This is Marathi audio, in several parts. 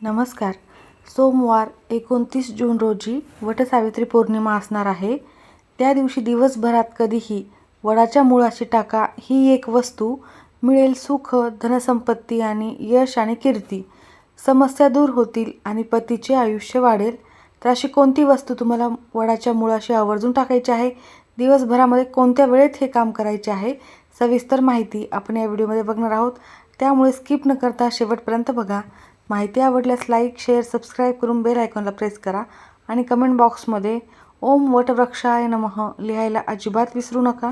नमस्कार. सोमवार 29 जून रोजी वटसावित्री पौर्णिमा असणार आहे. त्या दिवशी दिवसभरात कधीही वडाच्या मुळाशी टाका ही एक वस्तू, मिळेल सुख, धनसंपत्ती आणि यश आणि कीर्ती. समस्या दूर होतील आणि पतीचे आयुष्य वाढेल. तर अशी कोणती वस्तू तुम्हाला वडाच्या मुळाशी आवर्जून टाकायची आहे? दिवसभरामध्ये कोणत्या वेळेत हे काम करायचे आहे? सविस्तर माहिती आपण या व्हिडिओमध्ये बघणार आहोत. त्यामुळे स्किप न करता शेवटपर्यंत बघा. माहिती आवडल्यास लाईक, शेअर, सबस्क्राईब करून बेल आयकॉनला प्रेस करा आणि कमेंट बॉक्समध्ये ओम वटवृक्षाय नमः लिहायला अजिबात विसरू नका.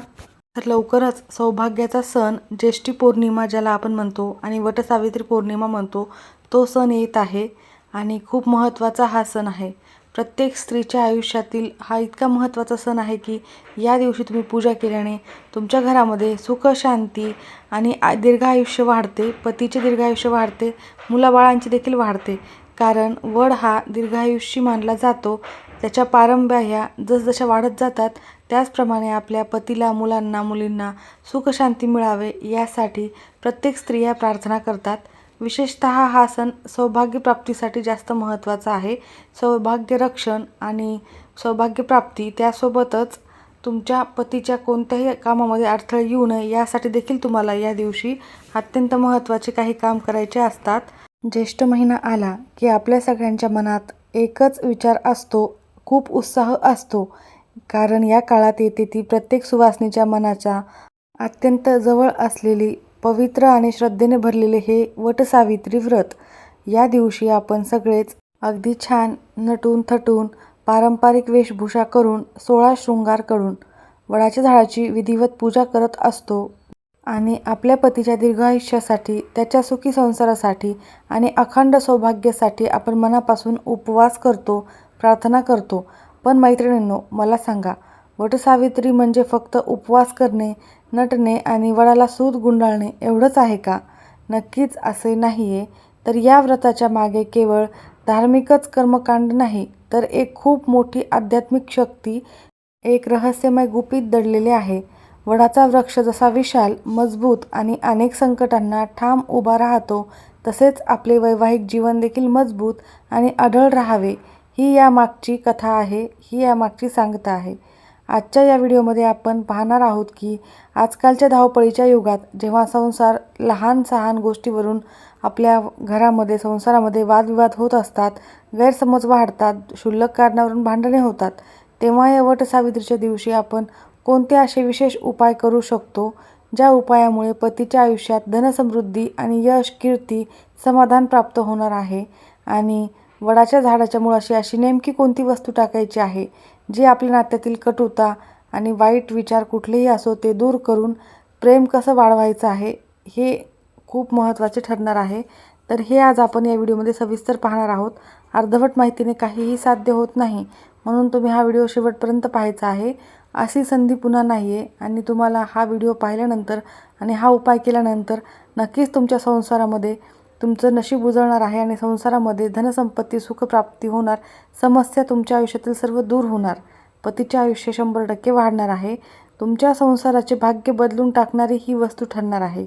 तर लवकरच सौभाग्याचा सण ज्येष्ठी पौर्णिमा ज्याला आपण म्हणतो आणि वटसावित्री पौर्णिमा म्हणतो, तो सण येत आहे आणि खूप महत्त्वाचा हा सण आहे. प्रत्येक स्त्रीच्या आयुष्यातील हा इतका महत्त्वाचा सण आहे की या दिवशी तुम्ही पूजा केल्याने तुमच्या घरामध्ये सुख, शांती आणि दीर्घायुष्य वाढते, पतीचे दीर्घायुष्य वाढते, मुलाबाळांची देखील वाढते. कारण वड हा दीर्घायुष्य मानला जातो. त्याच्या पारंब्या ह्या जसजशा वाढत जातात त्याचप्रमाणे आपल्या पतीला, मुलांना, मुलींना सुख शांती मिळावे यासाठी प्रत्येक स्त्रिया प्रार्थना करतात. विशेषतः हा सण सौभाग्यप्राप्तीसाठी जास्त महत्त्वाचा आहे. सौभाग्य रक्षण आणि सौभाग्यप्राप्ती त्यासोबतच तुमच्या पतीच्या कोणत्याही कामामध्ये अडथळे येऊ नये यासाठी देखील तुम्हाला या दिवशी अत्यंत महत्त्वाचे काही काम करायचे असतात. ज्येष्ठ महिना आला की आपल्या सगळ्यांच्या मनात एकच विचार असतो, खूप उत्साह असतो. कारण या काळात येते ती प्रत्येक सुवासिनीच्या मनाच्या अत्यंत जवळ असलेली पवित्र आणि श्रद्धेने भरलेले हे वटसावित्री व्रत. या दिवशी आपण सगळेच अगदी छान नटून थटून पारंपरिक वेशभूषा करून 16 शृंगार करून वडाच्या झाडाची विधिवत पूजा करत असतो आणि आपल्या पतीच्या दीर्घायुष्यासाठी, त्याच्या सुखी संसारासाठी आणि अखंड सौभाग्यासाठी आपण मनापासून उपवास करतो, प्रार्थना करतो. पण मैत्रिणींनो, मला सांगा, वटसावित्री म्हणजे फक्त उपवास करणे, नटणे आणि वडाला सूत गुंडाळणे एवढंच आहे का? नक्कीच असे नाही आहे. तर या व्रताच्या मागे केवळ धार्मिकच कर्मकांड नाही, तर एक खूप मोठी आध्यात्मिक शक्ती, एक रहस्यमय गुपित दडलेले आहे. वडाचा वृक्ष जसा विशाल, मजबूत आणि अनेक संकटांना ठाम उभा राहतो, तसेच आपले वैवाहिक जीवन देखील मजबूत आणि अढळ राहावे, ही यामागची कथा आहे, ही यामागची सांगता आहे. आजच्या या व्हिडिओमध्ये आपण पाहणार आहोत की आजकालच्या धावपळीच्या युगात जेव्हा संसार लहान सहान गोष्टीवरून आपल्या घरामध्ये, संसारामध्ये वादविवाद होत असतात, गैरसमज वाढतात, क्षुल्लक कारणावरून भांडणे होतात, तेव्हा या वटसावित्रीच्या दिवशी आपण कोणते असे विशेष उपाय करू शकतो, ज्या उपायामुळे पतीच्या आयुष्यात धनसमृद्धी आणि यश, कीर्ती, समाधान प्राप्त होणार आहे. आणि वडाच्या झाडाच्या मुळाशी अशी नेमकी कोणती वस्तू टाकायची आहे, जी आपल्या नात्यातील कटुता आणि वाईट विचार कुठलेही असो ते दूर करून प्रेम कसं वाढवायचं आहे, हे खूप महत्त्वाचे ठरणार आहे. तर हे आज आपण या व्हिडिओमध्ये सविस्तर पाहणार आहोत. अर्धवट माहितीने काहीही साध्य होत नाही, म्हणून तुम्ही हा व्हिडिओ शेवटपर्यंत पाहायचा आहे. अशी संधी पुन्हा नाही आहे आणि तुम्हाला हा व्हिडिओ पाहिल्यानंतर आणि हा उपाय केल्यानंतर नक्कीच तुमच्या संसारामध्ये तुमचं नशीब उजळणार आहे आणि संसारामध्ये धनसंपत्ती, सुखप्राप्ती होणार, समस्या तुमच्या आयुष्यातील सर्व दूर होणार, पतीचे आयुष्य 100% वाढणार आहे. तुमच्या संसाराचे भाग्य बदलून टाकणारी ही वस्तू ठरणार आहे.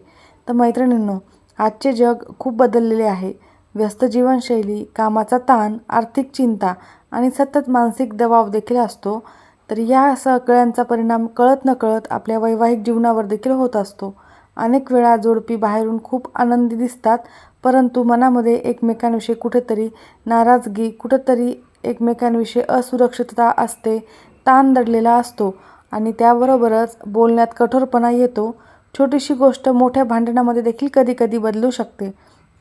तर मैत्रिणींनो, आजचे जग खूप बदललेले आहे. व्यस्त जीवनशैली, कामाचा ताण, आर्थिक चिंता आणि सतत मानसिक दबाव देखील असतो. तर या सगळ्यांचा परिणाम कळत-नकळत आपल्या वैवाहिक जीवनावर देखील होत असतो. अनेक वेळा जोडपी बाहेरून खूप आनंदी दिसतात, परंतु मनामध्ये एकमेकांविषयी कुठेतरी नाराजगी, कुठेतरी एकमेकांविषयी असुरक्षितता असते, ताण दडलेला असतो आणि त्याबरोबरच बोलण्यात कठोरपणा येतो. छोटीशी गोष्ट मोठ्या भांडणामध्ये देखील कधी-कधी बदलू शकते.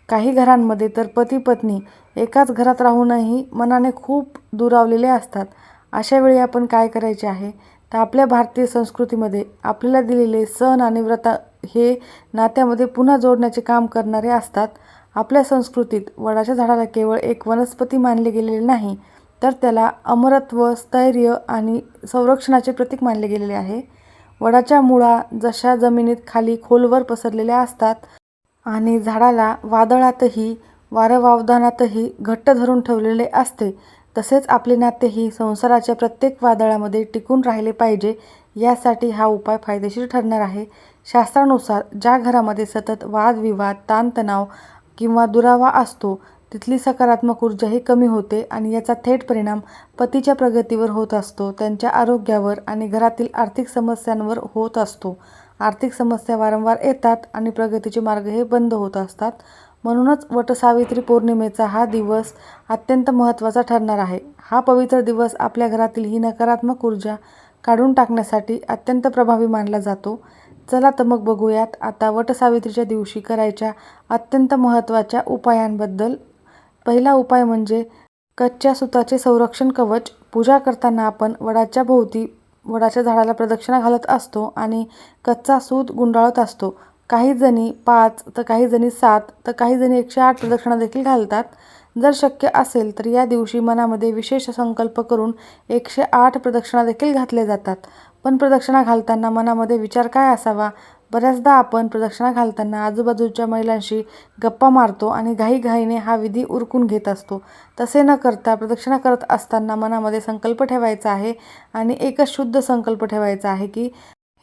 काही घरांमध्ये तर पती-पत्नी एकाच घरात राहूनही मनाने खूप दुरावलेले असतात. अशा वेळी आपण काय करायचे आहे, तर आपल्या भारतीय संस्कृतीमध्ये आपल्याला दिलेले सण आणि व्रत हे नात्यामध्ये पुन्हा जोडण्याचे काम करणारे असतात. आपल्या संस्कृतीत वडाच्या झाडाला केवळ एक वनस्पती मानले गेलेले नाही, तर त्याला अमरत्व, स्थैर्य आणि संरक्षणाचे प्रतीक मानले गेलेले आहे. वडाच्या मुळा जशा जमिनीत खाली खोलवर पसरलेल्या असतात आणि झाडाला वादळातही, वारंवावदानातही घट्ट धरून ठेवलेले असते, तसेच आपले नातेही संसाराच्या प्रत्येक वादळामध्ये टिकून राहिले पाहिजे, यासाठी हा उपाय फायदेशीर ठरणार आहे. शास्त्रानुसार ज्या घरामध्ये सतत वादविवाद, ताणतणाव किंवा दुरावा असतो, तिथली सकारात्मक ऊर्जाही कमी होते आणि याचा थेट परिणाम पतीच्या प्रगतीवर होत असतो, त्यांच्या आरोग्यावर आणि घरातील आर्थिक समस्यांवर होत असतो. आर्थिक समस्या वारंवार येतात आणि प्रगतीचे मार्गही बंद होत असतात. म्हणूनच वटसावित्री पौर्णिमेचा हा दिवस अत्यंत महत्त्वाचा ठरणार आहे. हा पवित्र दिवस आपल्या घरातील ही नकारात्मक ऊर्जा काढून टाकण्यासाठी अत्यंत प्रभावी मानला जातो. चला तर मग बघूयात आता वटसावित्रीच्या दिवशी करायच्या अत्यंत महत्त्वाच्या उपायांबद्दल. पहिला उपाय म्हणजे कच्च्या सुताचे संरक्षण कवच. पूजा करताना आपण वडाच्या भोवती वडाच्या झाडाला प्रदक्षिणा घालत असतो आणि कच्चा सूत गुंडाळत असतो. काही जणी 5 तर काही जणी 7 तर काही जणी 108 प्रदक्षिणा देखील घालतात. जर शक्य असेल तर या दिवशी मनामध्ये विशेष संकल्प करून 108 प्रदक्षिणा देखील घातल्या जातात. पण प्रदक्षिणा घालताना मनामध्ये विचार काय असावा? बऱ्याचदा आपण प्रदक्षिणा घालताना आजूबाजूच्या महिलांशी गप्पा मारतो आणि घाईघाईने हा विधी उरकून घेत असतो. तसे न करता प्रदक्षिणा करत असताना मनामध्ये संकल्प ठेवायचा आहे आणि एकच शुद्ध संकल्प ठेवायचा आहे की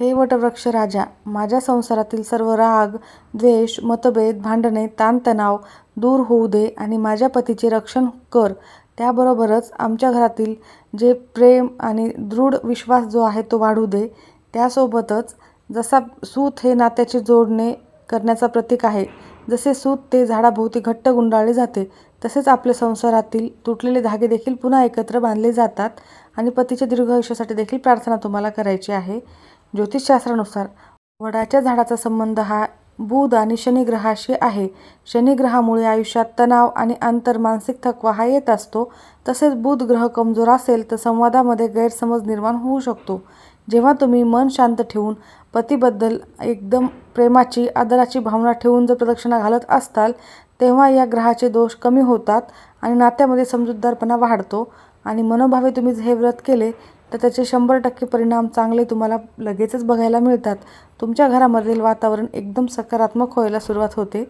हे वटवृक्ष राजा, माझ्या संसारातील सर्व राग, द्वेष, मतभेद, भांडणे, ताणतणाव दूर होऊ दे आणि माझ्या पतीचे रक्षण कर. त्याबरोबरच आमच्या घरातील जे प्रेम आणि दृढ विश्वास जो आहे तो वाढू दे. त्यासोबतच जसा सूत हे नात्याचे जोडणे करण्याचा प्रतीक आहे, जसे सूत ते झाडाभोवती घट्ट गुंडाळले जाते, तसेच आपल्या संसारातील तुटलेले धागे देखील पुन्हा एकत्र बांधले जातात आणि पतीच्या दीर्घ आयुष्यासाठी देखील प्रार्थना तुम्हाला करायची आहे. ज्योतिषशास्त्रानुसार वडाच्या झाडाचा संबंध हा बुध आणि शनी ग्रहाशी आहे. शनी ग्रहामुळे आयुष्यात तणाव आणि मानसिक थकवा हा येत असतो. तसेच बुध ग्रह कमजोर असेल तर संवादामध्ये गैरसमज निर्माण होऊ शकतो. जेव्हा तुम्ही मन शांत ठेवून पतीबद्दल एकदम प्रेमाची, आदराची भावना ठेवून जर प्रदक्षिणा घालत असताल, तेव्हा या ग्रहाचे दोष कमी होतात आणि नात्यामध्ये समजूतदारपणा वाढतो. आणि मनोभावे तुम्ही हे व्रत केले तर त्याचे 100% परिणाम चांगले तुम्हाला लगेचच बघायला मिळतात. तुमच्या घरामधील वातावरण एकदम सकारात्मक व्हायला सुरुवात होते.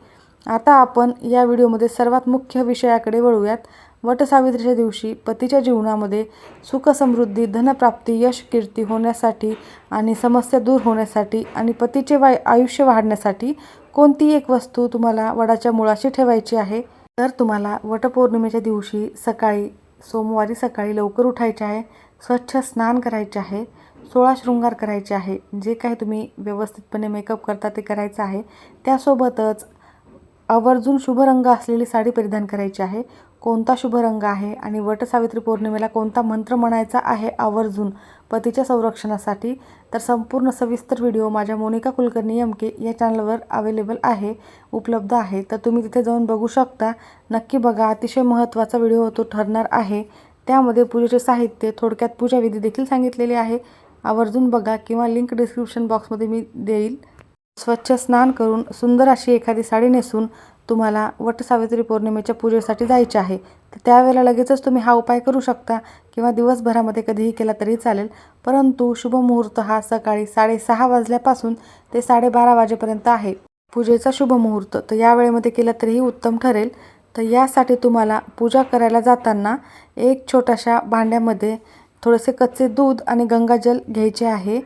आता आपण या व्हिडिओमध्ये सर्वात मुख्य विषयाकडे वळूयात. वटसावित्रीच्या दिवशी पतीच्या जीवनामध्ये सुख, समृद्धी, धनप्राप्ती, यश, कीर्ती होण्यासाठी आणि समस्या दूर होण्यासाठी आणि पतीचे आयुष्य वाढण्यासाठी कोणती एक वस्तू तुम्हाला वडाच्या मुळाशी ठेवायची आहे. तर तुम्हाला वटपौर्णिमेच्या दिवशी सोमवारी सकाळी लवकर उठायचे आहे. स्वच्छ स्नान करायचे आहे. 16 शृंगार करायचे आहे. जे काही तुम्ही व्यवस्थितपणे मेकअप करता ते करायचं आहे. त्यासोबतच आवर्जून शुभ रंग असलेली साडी परिधान करायची आहे. कोणता शुभ रंग आहे आणि वटसावित्री पौर्णिमेला कोणता मंत्र म्हणायचा आहे आवर्जून पतीच्या संरक्षणासाठी, तर संपूर्ण सविस्तर व्हिडिओ माझ्या मोनिका कुलकर्णी MK या चॅनलवर अवेलेबल आहे, उपलब्ध आहे. तर तुम्ही तिथे जाऊन बघू शकता. नक्की बघा. अतिशय महत्त्वाचा व्हिडिओ तो ठरणार आहे. त्यामध्ये पूजेचे साहित्य, थोडक्यात पूजाविधी देखील सांगितलेले आहे. आवर्जून बघा किंवा लिंक डिस्क्रिप्शन बॉक्समध्ये मी देईल. स्वच्छ स्नान करून सुंदर अशी एखादी साडी नेसून तुम्हाला वटसावित्री पौर्णिमेच्या पूजेसाठी जायचे आहे. तर त्यावेळेला लगेचच तुम्ही हा उपाय करू शकता किंवा दिवसभरामध्ये कधीही केला तरी चालेल. परंतु शुभ मुहूर्त हा सकाळी 6:30 वाजल्यापासून ते 12:30 वाजेपर्यंत आहे. पूजेचा शुभ मुहूर्त तर या वेळेमध्ये केलं तरीही उत्तम ठरेल. तर यासाठी तुम्हाला पूजा करायला जाताना एक छोट्याशा भांड्यामध्ये थोडेसे कच्चे दूध आणि गंगाजल घ्यायचे आहे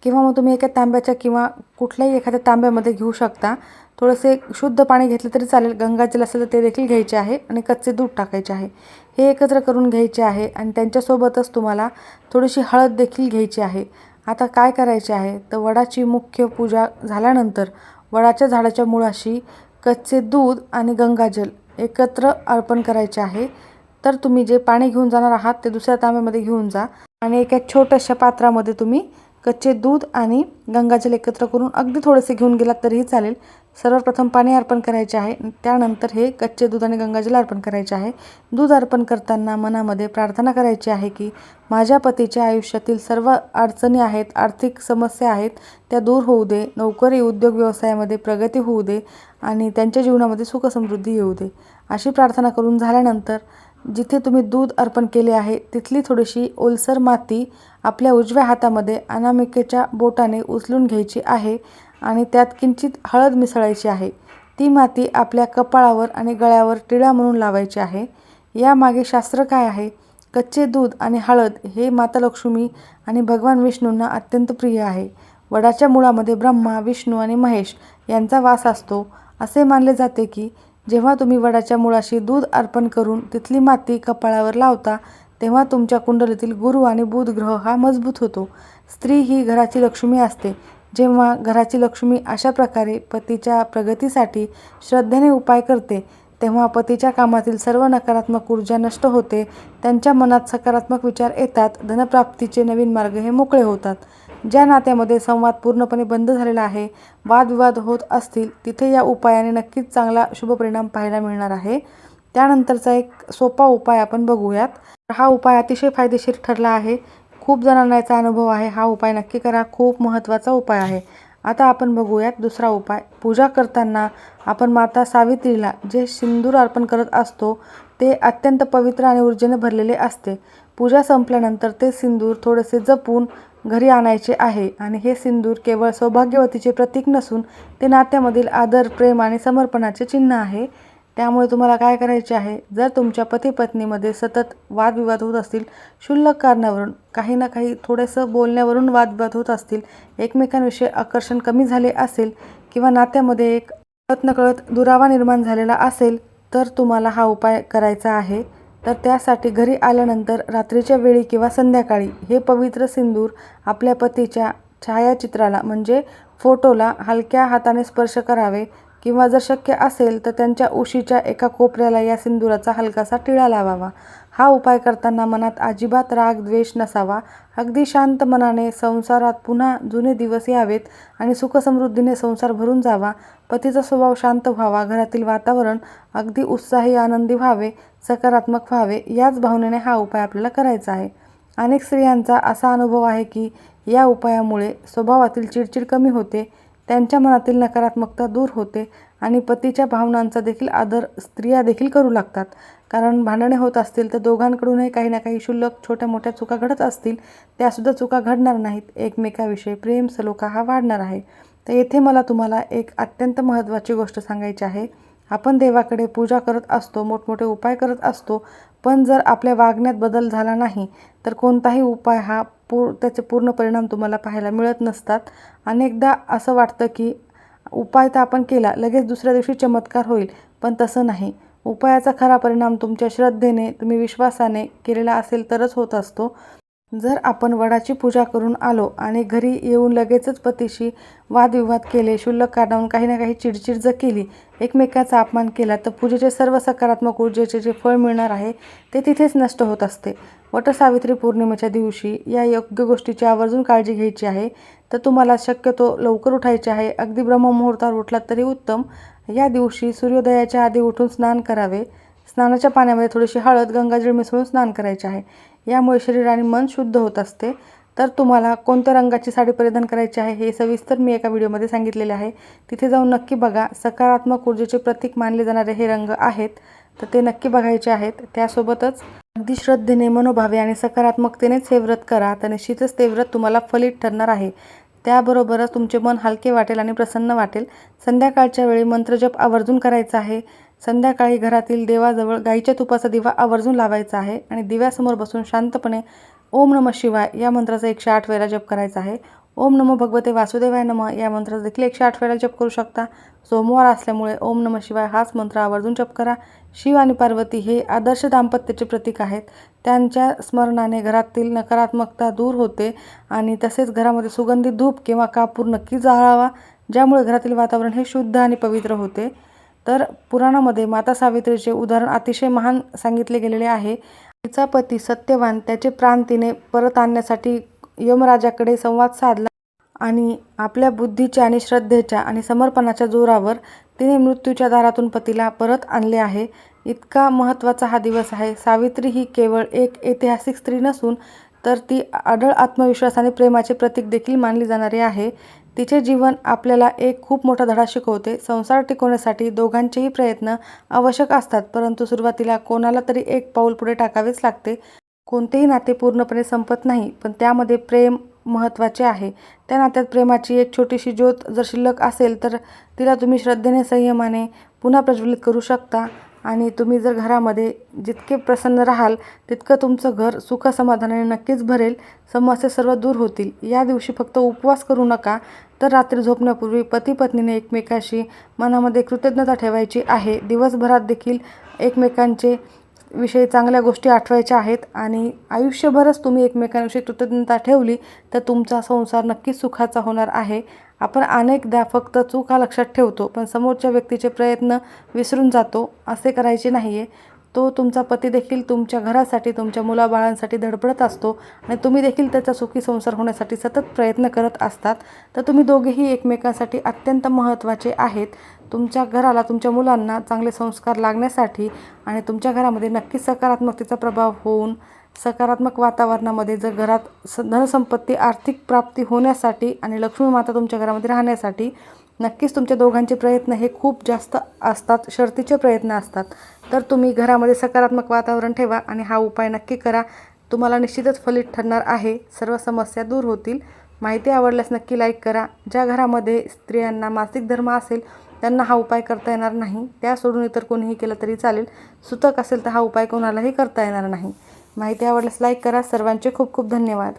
किंवा मग तुम्ही एका तांब्याच्या किंवा कुठल्याही एखाद्या तांब्यामध्ये घेऊ शकता. थोडेसे शुद्ध पाणी घेतलं तरी चालेल. गंगाजल असेल तर ते देखील घ्यायचे आहे आणि कच्चे दूध टाकायचे आहे. हे एकत्र करून घ्यायचे आहे आणि त्यांच्यासोबतच तुम्हाला थोडीशी हळद देखील घ्यायची आहे. आता काय करायचे आहे तर वडाची मुख्य पूजा झाल्यानंतर वडाच्या झाडाच्या मुळाशी कच्चे दूध आणि गंगाजल एकत्र अर्पण करायचे आहे. तर तुम्ही जे पाणी घेऊन जाणार आहात ते दुसऱ्या तांब्यामध्ये घेऊन जा आणि एका छोट्याशा पात्रामध्ये तुम्ही कच्चे दूध आणि गंगाजल एकत्र करून अगदी थोडेसे घेऊन गेलात तरीही चालेल. सर्वप्रथम पाणी अर्पण करायचे आहे. त्यानंतर हे कच्चे दूध आणि गंगाजल अर्पण करायचे आहे. दूध अर्पण करताना मनामध्ये प्रार्थना करायची आहे की माझ्या पतीच्या आयुष्यातील सर्व अडचणी आहेत, आर्थिक समस्या आहेत, त्या दूर होऊ दे. नोकरी, उद्योग, व्यवसायामध्ये प्रगती होऊ दे आणि त्यांच्या जीवनामध्ये सुख, समृद्धी येऊ दे. अशी प्रार्थना करून झाल्यानंतर जिथे तुम्ही दूध अर्पण केले आहे तिथली थोडीशी ओलसर माती आपल्या उजव्या हातामध्ये अनामिकेच्या बोटाने उचलून घ्यायची आहे आणि त्यात किंचित हळद मिसळायची आहे. ती माती आपल्या कपाळावर आणि गळ्यावर टिळा म्हणून लावायची आहे. यामागे शास्त्र काय आहे? कच्चे दूध आणि हळद हे माता लक्ष्मी आणि भगवान विष्णूंना अत्यंत प्रिय आहे. वडाच्या मुळामध्ये ब्रह्मा, विष्णू आणि महेश यांचा वास असतो. असे मानले जाते की जेव्हा तुम्ही वडाच्या मुळाशी दूध अर्पण करून तिथली माती कपाळावर लावता तेव्हा तुमच्या कुंडलीतील गुरु आणि बुध ग्रह हा मजबूत होतो. स्त्री ही घराची लक्ष्मी असते. जेव्हा घराची लक्ष्मी अशा प्रकारे पतीच्या प्रगतीसाठी श्रद्धेने उपाय करते तेव्हा पतीच्या कामातील सर्व नकारात्मक ऊर्जा नष्ट होते, त्यांच्या मनात सकारात्मक विचार येतात, धनप्राप्तीचे नवीन मार्ग हे मोकळे होतात. ज्या नात्यामध्ये संवाद पूर्णपणे बंद झालेला आहे, वादविवाद होत असतील, तिथे या उपायाने नक्कीच चांगला शुभपरिणाम पाहायला मिळणार आहे. त्यानंतरचा एक सोपा उपाय आपण बघूयात. हा उपाय अतिशय फायदेशीर ठरला आहे. खूप जणांना याचा अनुभव आहे. हा उपाय नक्की करा. खूप महत्त्वाचा उपाय आहे. आता आपण बघूयात दुसरा उपाय. पूजा करताना आपण माता सावित्रीला जे सिंदूर अर्पण करत असतो ते अत्यंत पवित्र आणि ऊर्जेने भरलेले असते. पूजा संपल्यानंतर ते सिंदूर थोडेसे जपून घरी आणायचे आहे आणि हे सिंदूर केवळ सौभाग्यवतीचे प्रतीक नसून ते नात्यामधील आदर, प्रेम आणि समर्पणाचे चिन्ह आहे. त्यामुळे तुम्हाला काय करायचे आहे, जर तुमच्या पती-पत्नीमध्ये सतत वादविवाद होत असतील, क्षुल्लक कारणावरून काही ना काही थोडंसं बोलण्यावरून वादविवाद होत असतील, एकमेकांविषयी आकर्षण कमी झाले असेल किंवा नात्यामध्ये एक कळत-नकळत दुरावा निर्माण झालेला असेल, तर तुम्हाला हा उपाय करायचा आहे. तर त्यासाठी घरी आल्यानंतर रात्रीच्या वेळी किंवा संध्याकाळी हे पवित्र सिंदूर आपल्या पतीच्या छायाचित्राला म्हणजे फोटोला हलक्या हाताने स्पर्श करावे किंवा जर शक्य असेल तर त्यांच्या उशीच्या एका कोपऱ्याला या सिंदुराचा हलकासा टिळा लावावा. हा उपाय करताना मनात अजिबात राग, द्वेष नसावा. अगदी शांत मनाने संसारात पुन्हा जुने दिवस यावेत आणि सुखसमृद्धीने संसार भरून जावा. पतीचा स्वभाव शांत व्हावा, घरातील वातावरण अगदी उत्साही, आनंदी व्हावे, सकारात्मक व्हावे, याच भावनेने हा उपाय आपल्याला करायचा आहे. अनेक स्त्रियांचा असा अनुभव आहे की या उपायामुळे स्वभावातील चिडचिड कमी होते, त्यांच्या मनातील नकारात्मकता दूर होते आणि पतीच्या भावनांचा देखील आदर स्त्रिया देखील करू लागतात. कारण भांडणे होत असतील तर दोघांकडूनही काही ना काही क्षुल्लक छोट्या मोठ्या चुका घडत असतील, त्यासुद्धा चुका घडणार नाहीत. एकमेकाविषयी प्रेम, सलोखा हा वाढणार आहे. तर येथे मला तुम्हाला एक अत्यंत महत्त्वाची गोष्ट सांगायची आहे. आपण देवाकडे पूजा करत असतो, मोठमोठे उपाय करत असतो, पण जर आपल्या वागण्यात बदल झाला नाही तर कोणताही उपाय हा त्याचे पूर्ण परिणाम तुम्हाला पाहायला मिळत नसतात. अनेकदा असं वाटतं की उपाय तर आपण केला, लगेच दुसऱ्या दिवशी चमत्कार होईल, पण तसं नाही. उपायाचा खरा परिणाम तुमच्या श्रद्धेने, तुम्ही विश्वासाने केलेला असेल तरच होत असतो. जर आपण वडाची पूजा करून आलो आणि घरी येऊन लगेचच पतीशी वादविवाद केले, क्षुल्लक कारणावरून काही ना काही चिडचिड जर केली, एकमेकाचा अपमान केला, तर पूजेचे सर्व सकारात्मक ऊर्जेचे जे फळ मिळणार आहे ते तिथेच नष्ट होत असते. वटसावित्री पौर्णिमेच्या दिवशी या योग्य गोष्टीची आवर्जून काळजी घ्यायची आहे. तर तुम्हाला शक्यतो लवकर उठायचे आहे. अगदी ब्रह्ममुहूर्तावर उठलात तरी उत्तम. या दिवशी सूर्योदयाच्या आधी उठून स्नान करावे. स्नानाच्या पाण्यामध्ये थोडीशी हळद, गंगाजळ मिसळून स्नान करायचे आहे. यामुळे शरीर आणि मन शुद्ध होत असते. तर तुम्हाला कोणत्या रंगाची साडी परिधान करायची आहे हे सविस्तर मी एका व्हिडिओमध्ये सांगितलेले आहे. तिथे जाऊन नक्की बघा. सकारात्मक ऊर्जेचे प्रतीक मानले जाणारे हे रंग आहेत, तर ते नक्की बघायचे आहेत. त्यासोबतच अगदी श्रद्धेने, मनोभावे आणि सकारात्मकतेनेच हे व्रत करा, तर निश्चितच ते व्रत तुम्हाला फलित ठरणार आहे. त्याबरोबरच तुमचे मन हलके वाटेल आणि प्रसन्न वाटेल. संध्याकाळच्या वेळी मंत्रजप आवर्जून करायचा आहे. संध्याकाळी घरातील देवाजवळ गाईच्या तुपाचा दिवा आवर्जून लावायचा आहे आणि दिव्यासमोर बसून शांतपणे ओम नमः शिवाय या मंत्राचा 108 वेळा जप करायचा आहे. ओम नमो भगवते वासुदेवाय नमः या मंत्राचा देखील 108 वेळा जप करू शकता. सोमवार असल्यामुळे ओम नमः शिवाय हाच मंत्र आवर्जून जप करा. शिव आणि पार्वती हे आदर्श दाम्पत्याचे प्रतीक आहेत. त्यांच्या स्मरणाने घरातील नकारात्मकता दूर होते आणि तसेच घरामध्ये सुगंधित धूप किंवा कापूर नक्की जाळावा, ज्यामुळे घरातील वातावरण हे शुद्ध आणि पवित्र होते. तर पुराणामध्ये माता सावित्रीचे उदाहरण अतिशय महान सांगितले गेलेले आहे. तिचा पती सत्यवान त्याचे प्राण तिने परत आणण्यासाठी यमराजाकडे संवाद साधला आणि आपल्या बुद्धीच्या आणि श्रद्धेच्या आणि समर्पणाच्या जोरावर तिने मृत्यूच्या दारातून पतीला परत आणले आहे. इतका महत्त्वाचा हा दिवस आहे. सावित्री ही केवळ एक ऐतिहासिक स्त्री नसून तर ती अढळ आत्मविश्वास आणि प्रेमाचे प्रतीक देखील मानली जाणारी आहे. तिचे जीवन आपल्याला एक खूप मोठा धडा शिकवते. संसार टिकवण्यासाठी दोघांचेही प्रयत्न आवश्यक असतात, परंतु सुरुवातीला कोणाला तरी एक पाऊल पुढे टाकावेच लागते. कोणतेही नाते पूर्णपणे संपत नाही, पण त्यामध्ये प्रेम महत्त्वाचे आहे. त्या नात्यात प्रेमाची एक छोटीशी ज्योत जर शिल्लक असेल तर तिला तुम्ही श्रद्धेने, संयमाने पुन्हा प्रज्वलित करू शकता. आणि तुम्ही जर घरामध्ये जितके प्रसन्न राहाल तितकं तुमचं घर सुखसमाधानाने नक्कीच भरेल. समस्या सर्व दूर होतील. या दिवशी फक्त उपवास करू नका, तर रात्री झोपण्यापूर्वी पती पत्नीने एकमेकाशी मनामध्ये कृतज्ञता ठेवायची आहे. दिवसभरात देखील एकमेकांचे विषयी चांगल्या गोष्टी आठवायच्या आहेत आणि आयुष्यभरच तुम्ही एकमेकांविषयी कृतज्ञता ठेवली तर तुमचा संसार नक्कीच सुखाचा होणार आहे. आपण अनेकदा फक्त चूक हा लक्षात ठेवतो, पण समोरच्या व्यक्तीचे प्रयत्न विसरून जातो. असे करायचे नाही आहे. तो तुमचा पती देखील तुमच्या घरासाठी, तुमच्या मुलाबाळांसाठी धडपडत असतो आणि तुम्ही देखील त्याचा सुखी संसार होण्यासाठी सतत प्रयत्न करत असतात. तर तुम्ही दोघेही एकमेकांसाठी अत्यंत महत्त्वाचे आहेत. तुमच्या घराला, तुमच्या मुलांना चांगले संस्कार लागण्यासाठी आणि तुमच्या घरामध्ये नक्कीच सकारात्मकतेचा प्रभाव होऊन सकारात्मक वातावरणामध्ये जर घरात धनसंपत्ती, आर्थिक प्राप्ती होण्यासाठी आणि लक्ष्मी माता तुमच्या घरामध्ये राहण्यासाठी नक्कीच तुमच्या दोघांचे प्रयत्न हे खूप जास्त असतात, शर्तीचे प्रयत्न असतात. तर तुम्ही घरामध्ये सकारात्मक वातावरण ठेवा आणि हा उपाय नक्की करा. तुम्हाला निश्चितच फलित ठरणार आहे. सर्व समस्या दूर होतील. माहिती आवडल्यास नक्की लाईक करा. ज्या घरामध्ये स्त्रियांना मासिक धर्म असेल त्यांना हा उपाय करता येणार नाही, त्या सोडून इतर कोणीही केलं तरी चालेल. सुतक असेल तर हा उपाय कोणालाही करता येणार नाही. माहिती आवडल्यास लाईक करा. सर्वांचे खूप खूप धन्यवाद.